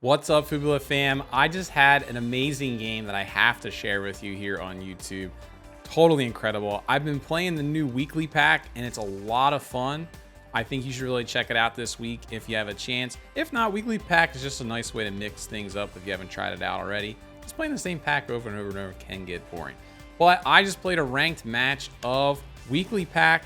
What's up, Fubula fam? I just had an amazing game that I have to share with you here on YouTube. Totally incredible. I've been playing the new weekly pack and it's a lot of fun. I think you should really check it out this week if you have a chance. If not, weekly pack is just a nice way to mix things up if you haven't tried it out already. Just playing the same pack over and over and over can get boring. But I just played a ranked match of weekly pack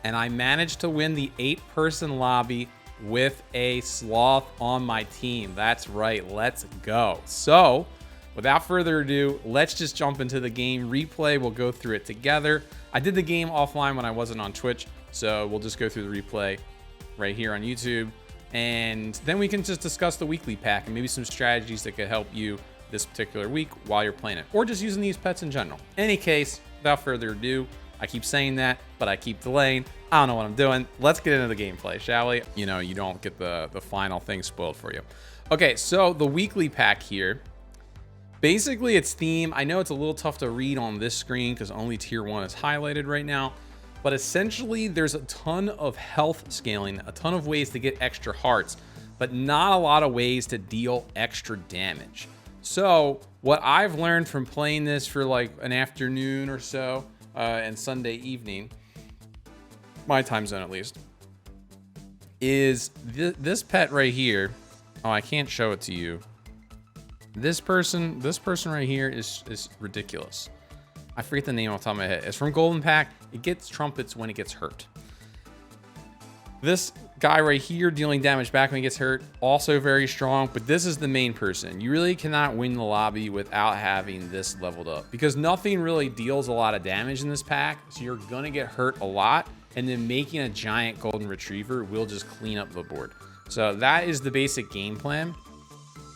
and I managed to win the 8-person lobby with a Sloth on my team. That's right, let's go. So without further ado, let's just jump into the game replay. We'll go through it together. I did the game offline when I wasn't on Twitch, so we'll just go through the replay right here on YouTube, and then we can just discuss the weekly pack and maybe some strategies that could help you this particular week while you're playing it, or just using these pets in general. Any case, without further ado, I keep saying that, but I keep delaying. I don't know what I'm doing. Let's get into the gameplay, shall we? You know, you don't get the final thing spoiled for you. Okay, so the weekly pack here, basically its theme, I know it's a little tough to read on this screen because only tier 1 is highlighted right now, but essentially there's a ton of health scaling, a ton of ways to get extra hearts, but not a lot of ways to deal extra damage. So what I've learned from playing this for like an afternoon or so, and Sunday evening, my time zone at least, is this pet right here. Oh, I can't show it to you. This person right here is ridiculous. I forget the name off the top of my head. It's from Golden Pack. It gets trumpets when it gets hurt. This guy right here dealing damage back when he gets hurt, also very strong, but this is the main person. You really cannot win the lobby without having this leveled up because nothing really deals a lot of damage in this pack, so you're gonna get hurt a lot, and then making a giant golden retriever will just clean up the board. So that is the basic game plan.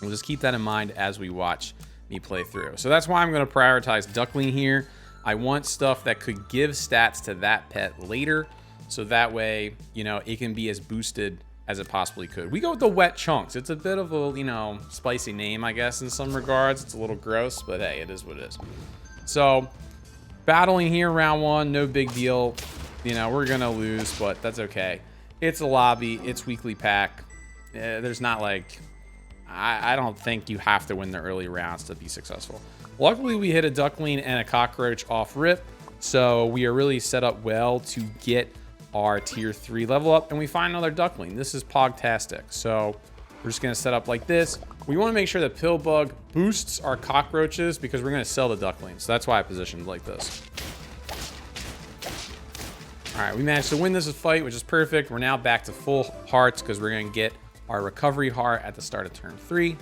We'll just keep that in mind as we watch me play through. So that's why I'm gonna prioritize Duckling here. I want stuff that could give stats to that pet later, so that way, you know, it can be as boosted as it possibly could. We go with the Wet Chunks. It's a bit of a, you know, spicy name, I guess, in some regards. It's a little gross, but hey, it is what it is. So, battling here, round 1, no big deal. You know, we're gonna lose, but that's okay. It's a lobby, it's weekly pack. There's not like, I don't think you have to win the early rounds to be successful. Luckily, we hit a Duckling and a Cockroach off rip, so we are really set up well to get our tier 3 level up, and we find another Duckling. This is Pogtastic. So we're just gonna set up like this. We wanna make sure that Pillbug boosts our cockroaches because we're gonna sell the Ducklings. So that's why I positioned like this. All right, we managed to win this fight, which is perfect. We're now back to full hearts because we're gonna get our recovery heart at the start of turn 3.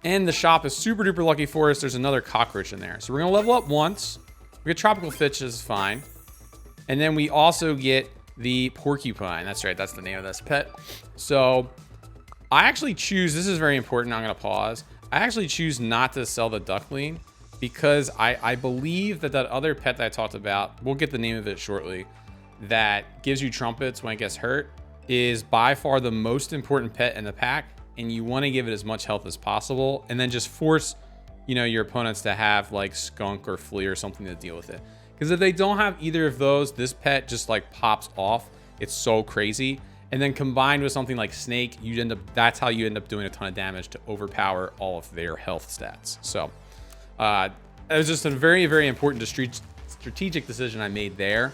And the shop is super duper lucky for us. There's another cockroach in there. So we're gonna level up once. We get Tropical Fish, is fine. And then we also get the Porcupine. That's right, that's the name of this pet. So I actually choose, this is very important, I'm gonna pause. I actually choose not to sell the Duckling because I believe that other pet that I talked about, we'll get the name of it shortly, that gives you trumpets when it gets hurt, is by far the most important pet in the pack, and you wanna give it as much health as possible, and then just force, you know, your opponents to have like Skunk or Flea or something to deal with it. Because if they don't have either of those, this pet just like pops off. It's so crazy. And then combined with something like Snake, you end up, that's how you end up doing a ton of damage to overpower all of their health stats. So it was just a very, very important strategic decision I made there,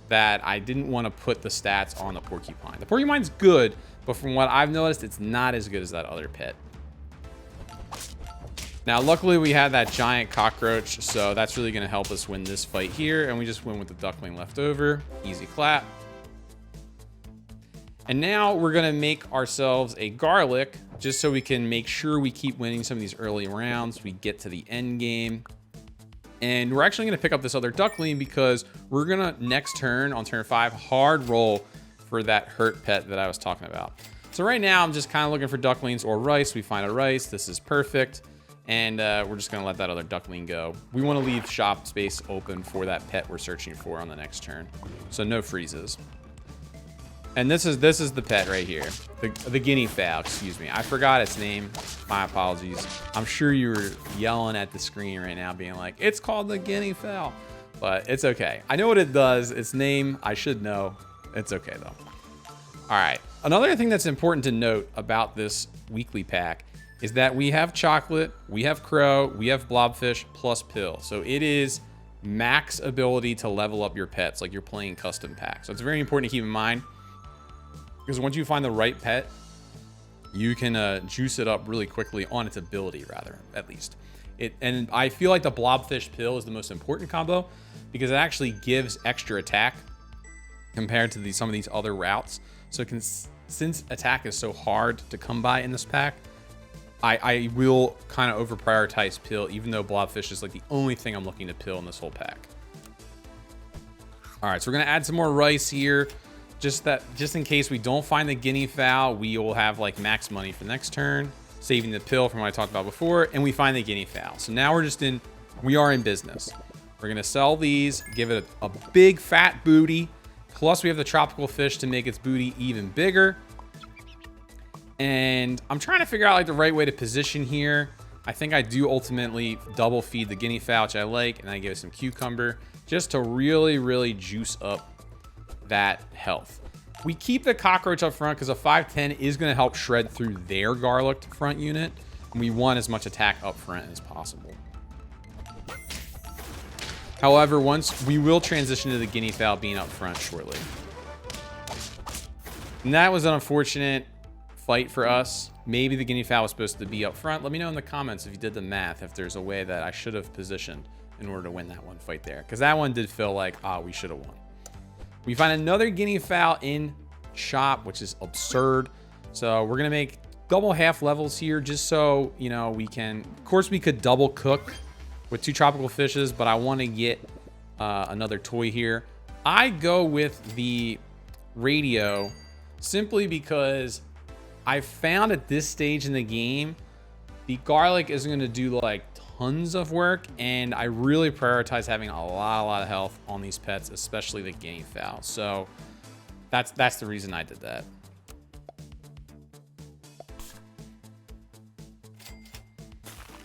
that I didn't want to put the stats on the Porcupine. The Porcupine's good, but from what I've noticed, it's not as good as that other pet. Now, luckily, we had that giant cockroach, so that's really going to help us win this fight here, and we just win with the Duckling left over. Easy clap. And now we're going to make ourselves a Garlic, just so we can make sure we keep winning some of these early rounds. We get to the end game. And we're actually going to pick up this other Duckling because we're going to, next turn, on turn 5, hard roll for that hurt pet that I was talking about. So right now, I'm just kind of looking for Ducklings or Rice. We find a Rice. This is perfect. And we're just gonna let that other Duckling go. We want to leave shop space open for that pet we're searching for on the next turn, so no freezes. And this is the pet right here, the guinea fowl. Excuse me, I forgot its name. My apologies. I'm sure you were yelling at the screen right now, being like, "It's called the guinea fowl," but it's okay. I know what it does. Its name I should know. It's okay though. All right, Another thing that's important to note about this weekly pack is that we have chocolate, we have crow, we have blobfish plus pill. So it is max ability to level up your pets like you're playing custom packs. So it's very important to keep in mind, because once you find the right pet, you can juice it up really quickly on its ability, rather, at least. And I feel like the blobfish pill is the most important combo because it actually gives extra attack compared to some of these other routes. So since attack is so hard to come by in this pack, I will kind of over prioritize pill, even though blobfish is like the only thing I'm looking to pill in this whole pack. All right, so we're gonna add some more rice here, just in case we don't find the guinea fowl, we will have like max money for next turn, saving the pill from what I talked about before, and we find the guinea fowl. So now we are in business. We're gonna sell these, give it a big fat booty, plus we have the tropical fish to make its booty even bigger. And I'm trying to figure out like the right way to position here. I think I do ultimately double feed the guinea fowl, which I like, and I give it some cucumber just to really, really juice up that health. We keep the cockroach up front because a 510 is going to help shred through their garlic front unit, and we want as much attack up front as possible. However, we will transition to the guinea fowl being up front shortly. And that was an unfortunate fight for us. Maybe the guinea fowl was supposed to be up front. Let me know in the comments if you did the math, if there's a way that I should have positioned in order to win that one fight there, because that one did feel like we should have won. We find another guinea fowl in shop, which is absurd. So we're gonna make double half levels here, just so you know we can. Of course, we could double cook with 2 tropical fishes, but I want to get another toy here. I go with the radio simply because I found at this stage in the game, the garlic isn't going to do like tons of work, and I really prioritize having a lot of health on these pets, especially the guinea fowl. So that's the reason I did that.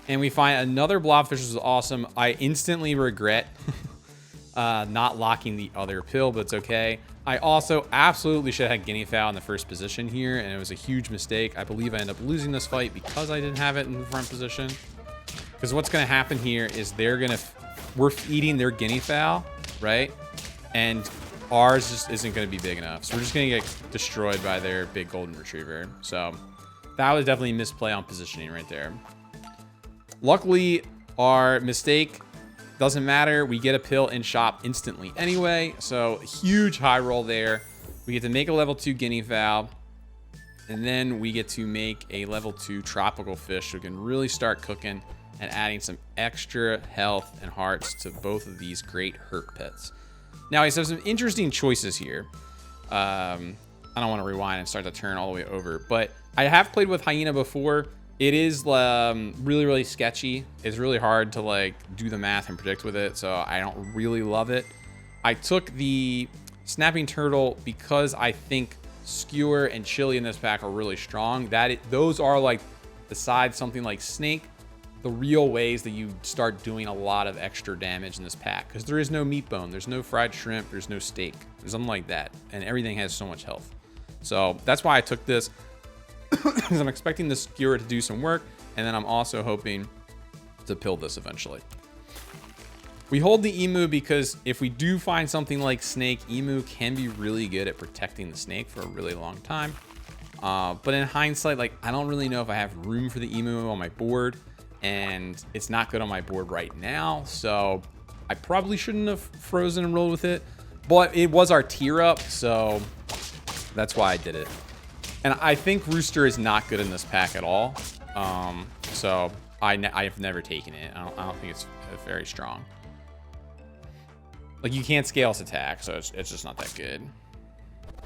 And we find another blobfish, which is awesome. I instantly regret not locking the other pill, but it's okay. I also absolutely should have had guinea fowl in the first position here, and it was a huge mistake. I believe I ended up losing this fight because I didn't have it in the front position. Because what's going to happen here is we're feeding their guinea fowl, right? And ours just isn't going to be big enough. So we're just going to get destroyed by their big golden retriever. So that was definitely a misplay on positioning right there. Luckily, our mistake doesn't matter. We get a pill in shop instantly anyway. So huge high roll there. We get to make a level 2 guinea fowl. And then we get to make a level 2 tropical fish. So we can really start cooking and adding some extra health and hearts to both of these great herp pets. Now, I have some interesting choices here. I don't want to rewind and start the turn all the way over. But I have played with hyena before. It is really sketchy. It's really hard to like do the math and predict with it, so I don't really love it. I took the snapping turtle because I think skewer and chili in this pack are really strong. Those are like, besides something like snake, the real ways that you start doing a lot of extra damage in this pack, because there is no meat bone, there's no fried shrimp, there's no steak, there's something like that, and everything has so much health. So that's why I took this. Because I'm expecting the skewer to do some work, and then I'm also hoping to pill this eventually. We hold the emu because if we do find something like snake, emu can be really good at protecting the snake for a really long time. But in hindsight, like, I don't really know if I have room for the emu on my board, and it's not good on my board right now, so I probably shouldn't have frozen and rolled with it, but it was our tier up, so that's why I did it. And I think Rooster is not good in this pack at all. So I've never taken it. I don't think it's very strong. Like, you can't scale its attack, so it's just not that good.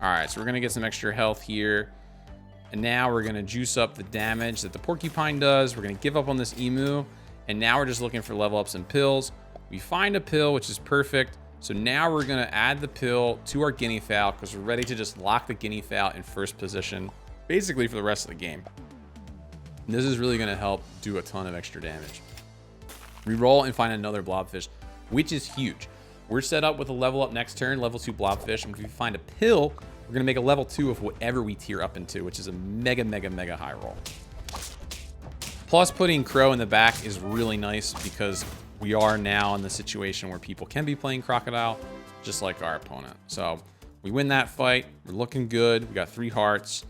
All right, so we're going to get some extra health here. And now we're going to juice up the damage that the porcupine does. We're going to give up on this emu. And now we're just looking for level ups and pills. We find a pill, which is perfect. So now we're going to add the pill to our guinea fowl because we're ready to just lock the guinea fowl in first position basically for the rest of the game. And this is really going to help do a ton of extra damage. We roll and find another blobfish, which is huge. We're set up with a level up next turn, level 2 blobfish. And if we find a pill, We're going to make a level 2 of whatever we tier up into, which is a mega, mega, mega high roll. Plus, putting Crow in the back is really nice because we are now in the situation where people can be playing Crocodile, just like our opponent. So we win that fight. We're looking good. We got 3 hearts.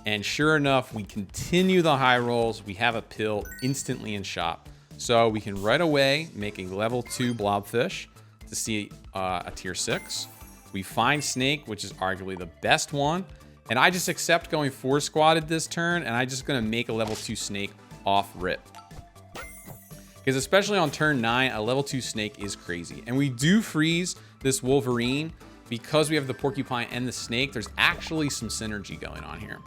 And sure enough, we continue the high rolls. We have a pill instantly in shop. So we can right away make a level 2 blobfish to see a tier 6. We find Snake, which is arguably the best one. And I just accept going 4 squatted this turn, and I'm just going to make a level 2 Snake off rip. Because especially on turn 9, a level 2 Snake is crazy. And we do freeze this Wolverine because we have the Porcupine and the Snake. There's actually some synergy going on here.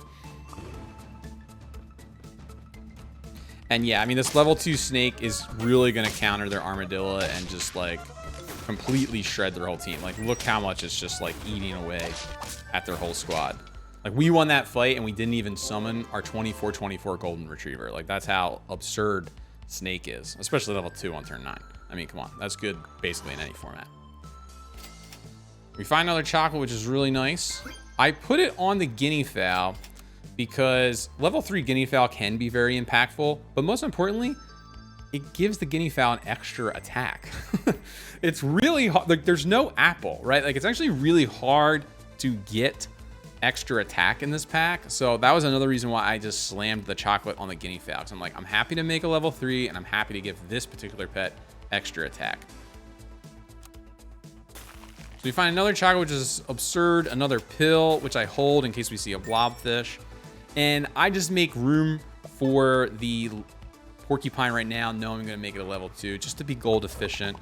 And yeah, I mean, this level 2 Snake is really going to counter their Armadillo and just like completely shred their whole team. Like, look how much it's just like eating away at their whole squad. Like, we won that fight and we didn't even summon our 24/24 Golden Retriever. Like, that's how absurd Snake is, especially level 2 on turn 9. I mean, come on, that's good basically in any format. We find another chocolate, which is really nice. I put it on the guinea fowl because level 3 guinea fowl can be very impactful, but most importantly, it gives the guinea fowl an extra attack. It's really hard. Like, there's no apple, right? Like, it's actually really hard to get extra attack in this pack. So that was another reason why I just slammed the chocolate on the guinea fowl. Because I'm like, I'm happy to make a level 3 and I'm happy to give this particular pet extra attack. So we find another chocolate, which is absurd. Another pill, which I hold in case we see a blobfish. And I just make room for the Porcupine right now, knowing I'm going to make it a level 2 just to be gold efficient.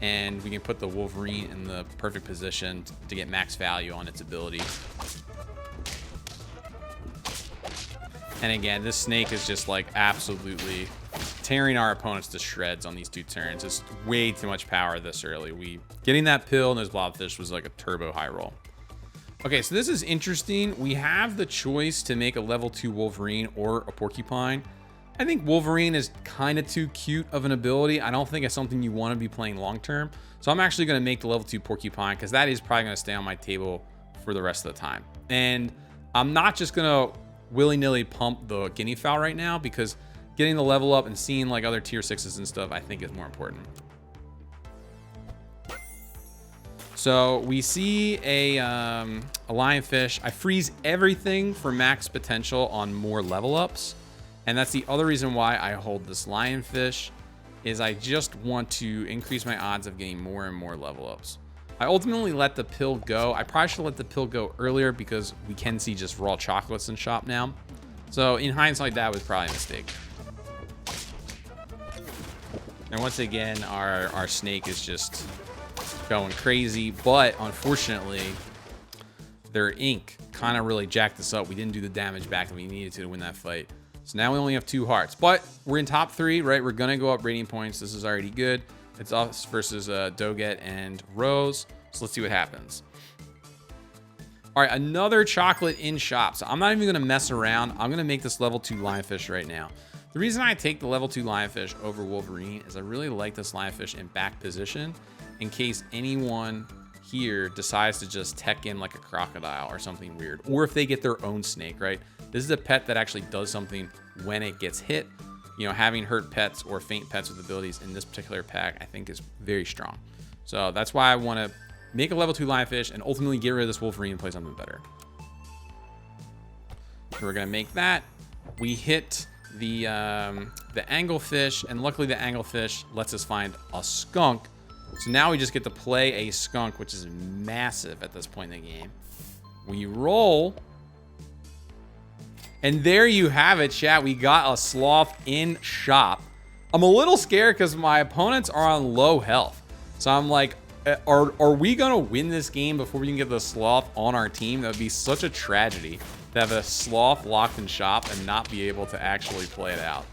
And we can put the Wolverine in the perfect position to get max value on its ability. And again, this Snake is just like absolutely tearing our opponents to shreds on these 2 turns. It's way too much power this early. Getting that pill and those blobfish was like a turbo high roll. Okay, so this is interesting. We have the choice to make a level 2 Wolverine or a Porcupine. I think Wolverine is kind of too cute of an ability. I don't think it's something you want to be playing long term. So I'm actually going to make the level 2 Porcupine because that is probably going to stay on my table for the rest of the time. And I'm not just going to willy-nilly pump the guinea fowl right now because getting the level up and seeing like other tier 6s and stuff I think is more important. So we see a lionfish. I freeze everything for max potential on more level ups. And that's the other reason why I hold this lionfish, is I just want to increase my odds of getting more and more level ups. I ultimately let the pill go. I probably should let the pill go earlier because we can see just raw chocolates in shop now. So in hindsight, that was probably a mistake. And once again, our Snake is just going crazy, but unfortunately, their ink kind of really jacked us up. We didn't do the damage back that we needed to win that fight. So now we only have 2 hearts, but we're in top 3, right? We're going to go up rating points. This is already good. It's us versus Doget and Rose. So let's see what happens. All right, another chocolate in shop. So I'm not even going to mess around. I'm going to make this level 2 lionfish right now. The reason I take the level 2 lionfish over Wolverine is I really like this lionfish in back position in case anyone here decides to just tech in like a crocodile or something weird, or if they get their own Snake, right? This is a pet that actually does something when it gets hit. You know, having hurt pets or faint pets with abilities in this particular pack, I think is very strong. So that's why I want to make a level 2 lionfish and ultimately get rid of this Wolverine and play something better. So we're going to make that. We hit the anglefish, and luckily the anglefish lets us find a skunk. So now we just get to play a skunk, which is massive at this point in the game. We roll. And there you have it, chat. We got a Sloth in shop. I'm a little scared because my opponents are on low health. So I'm like, are we going to win this game before we can get the Sloth on our team? That would be such a tragedy to have a Sloth locked in shop and not be able to actually play it out.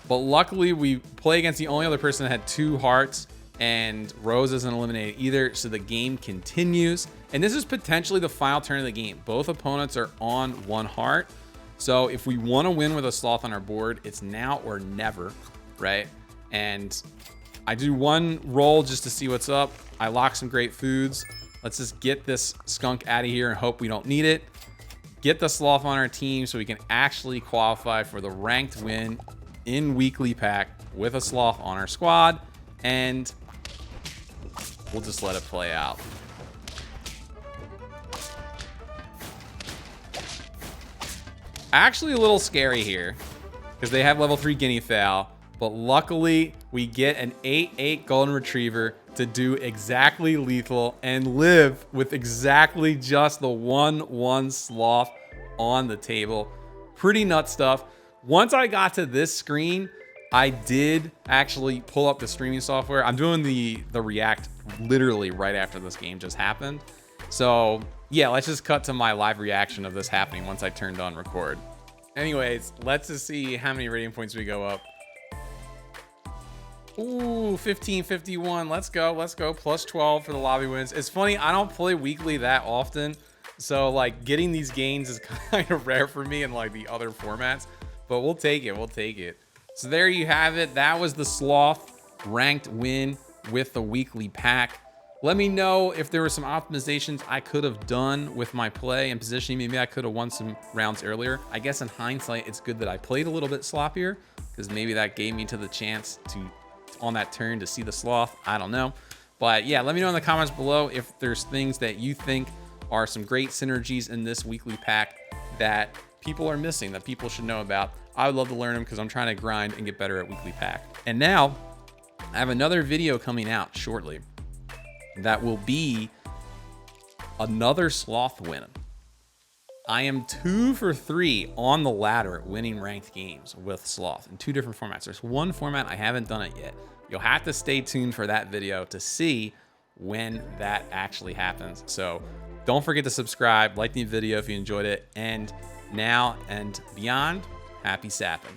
But luckily, we play against the only other person that had 2 hearts, and Rose isn't eliminated either, so the game continues. And this is potentially the final turn of the game. Both opponents are on 1 heart. So if we want to win with a Sloth on our board, it's now or never, right? And I do 1 roll just to see what's up. I lock some great foods, Let's just get this skunk out of here and hope we don't need it. Get the Sloth on our team so we can actually qualify for the ranked win in weekly pack with a Sloth on our squad. And we'll just let it play out. Actually a little scary here because they have level 3 guinea fowl, but luckily we get an 8/8 golden retriever to do exactly lethal and live with exactly just the 1/1 Sloth on the table. Pretty nut stuff. Once I got to this screen, I did actually pull up the streaming software. I'm doing the react literally right after this game just happened. So yeah, let's just cut to my live reaction of this happening once I turned on record. Anyways, let's just see how many rating points we go up. Ooh, 1551. Let's go. Let's go. Plus 12 for the lobby wins. It's funny, I don't play weekly that often. So like getting these gains is kind of rare for me in like the other formats, but we'll take it. We'll take it. So there you have it. That was the Sloth ranked win with the weekly pack. Let me know if there were some optimizations I could have done with my play and positioning. Maybe I could have won some rounds earlier. I guess in hindsight, it's good that I played a little bit sloppier because maybe that gave me to the chance to, on that turn, to see the Sloth. I don't know. But yeah, let me know in the comments below if there's things that you think are some great synergies in this weekly pack that people are missing, that people should know about. I would love to learn them because I'm trying to grind and get better at weekly pack. And now I have another video coming out shortly that will be another Sloth win. I am 2 for 3 on the ladder at winning ranked games with Sloth in 2 different formats. There's one format I haven't done it yet. You'll have to stay tuned for that video to see when that actually happens. So don't forget to subscribe, like the video if you enjoyed it, and now and beyond, happy sapping.